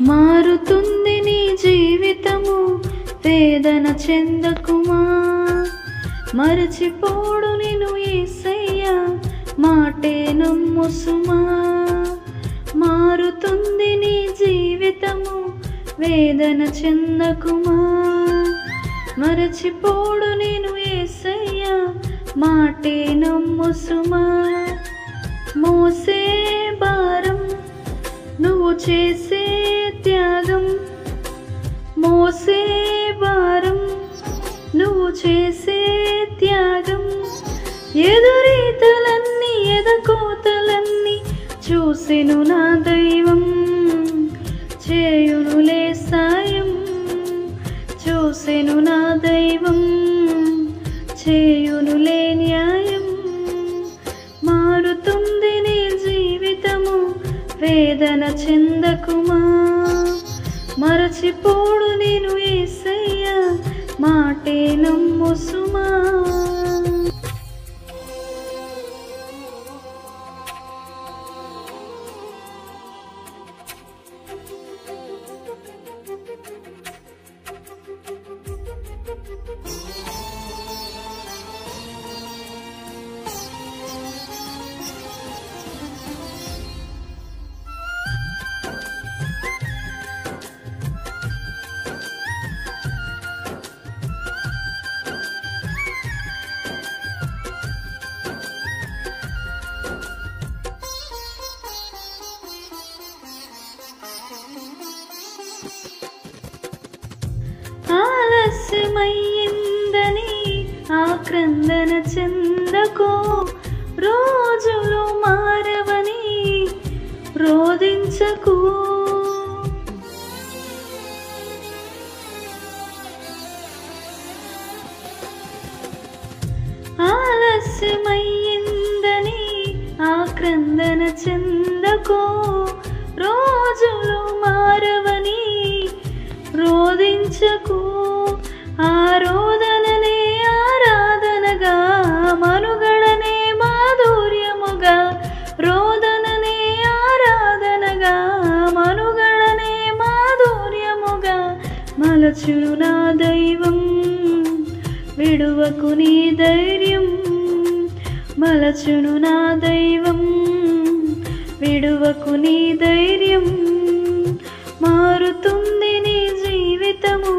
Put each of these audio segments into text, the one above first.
మారుతుంది నీ జీవితము, వేదన చెందకుమా. మరచిపోడు నిన్ను యేసయ్య, మాటే నమ్ము సుమా. మారుతుంది నీ జీవితము, వేదన చెందకుమా. మరచిపోడు నేను యేసయ్య, మాటే నమ్ము సుమా. మోసే భారం నువ్వు చేసే త్యాగం, మోసే భారం నువ్వు చేసే త్యాగం. ఎదురీతలన్నీ ఎదకోతలన్నీ చూసెను నా దైవం, చేయునులే సాయం. చూసెను నా దైవం, చేయునులే న్యాయం. మారుతుంది నీ జీవితము, వేదన చెందకుమా. మరచిపోడు నేను యేసయ్య, మాటే నమ్ము సుమా. ఆలస్యమయ్యిందని ఆక్రందన చెందకో, రోజులు మారవని రోదించకు. ఆలస్యమయ్యిందని ఆక్రందన చెందకో, రోజులు మారవని రోదించకు. ఆరోదననే ఆరాధనగా, మనుగడనే మాధుర్యముగా. రోదననే ఆరాధనగా, మనుగడనే మాధుర్యముగా. మలచును నా దైవం, విడువకు నీ ధైర్యం. మలచును నా దైవం, విడువకు నీ ధైర్యం. మారుతుంది నీ జీవితము,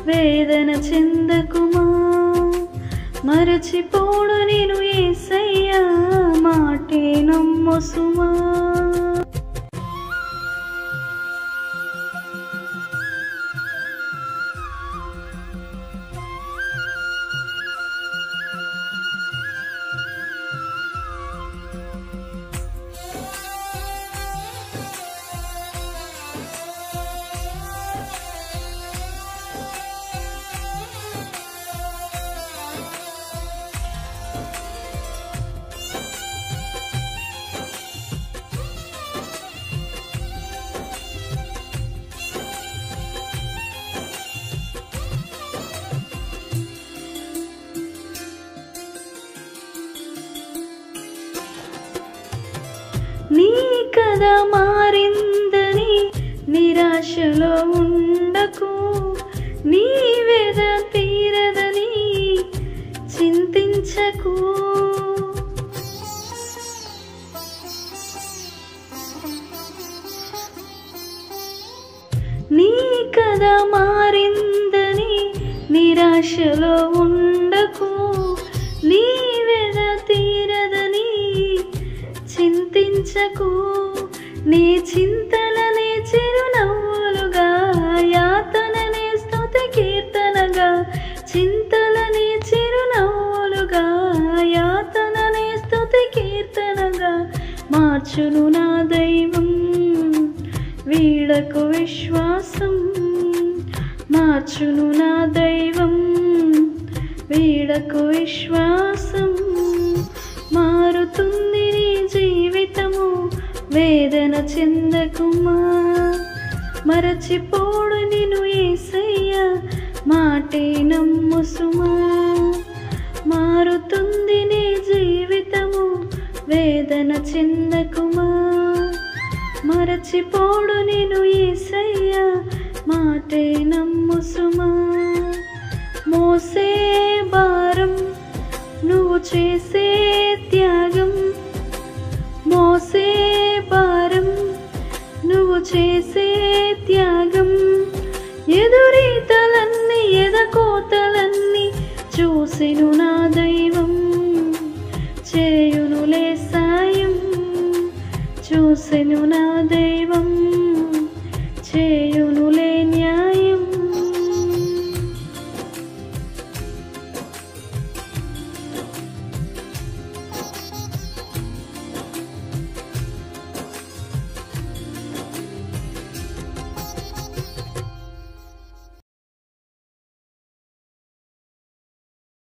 వేదన చెందకుమా. మరచిపోడు నేను యేసయ్య, మాటే నమ్ము సుమా. నీ కథ మారిందని నిరాశలో ఉండకు. నీ వేద తీరదని చింతించకు. నీ కథ మారిందని నిరాశలో ఉండకు. నీ వేద తీరదని చింతించకు. నీ చింతలనే చిరునవ్వులుగా, యాతననే స్తుతి కీర్తనగా. చింతలనే చిరునవ్వులుగా, యాతననే స్తుతి కీర్తనగా. మార్చును నా దైవం, వీడకు విశ్వాసం. మార్చును నా దైవం, వీడకు విశ్వాసం. మారుతుంది నీ జీవితము, వేదన చెందకుమా. మరచిపోడు నిన్ను యేసయ్య, మాటే నమ్ము సుమా. మారుతుంది నీ జీవితము, వేదన చెందకుమా. మరచిపోడు నిన్ను యేసయ్య మాటే నమ్ము సుమా. మోసే భారం నువ్వు చేసే త్యాగం, మోసే భారం నువ్వు చేసే త్యాగం, ఎదురీతలన్నీ ఎదకోతలన్నీ చూసెను నా దైవం. చేయునులే సాయం చూసెను నా దైవం, చేయునులే న్యాయం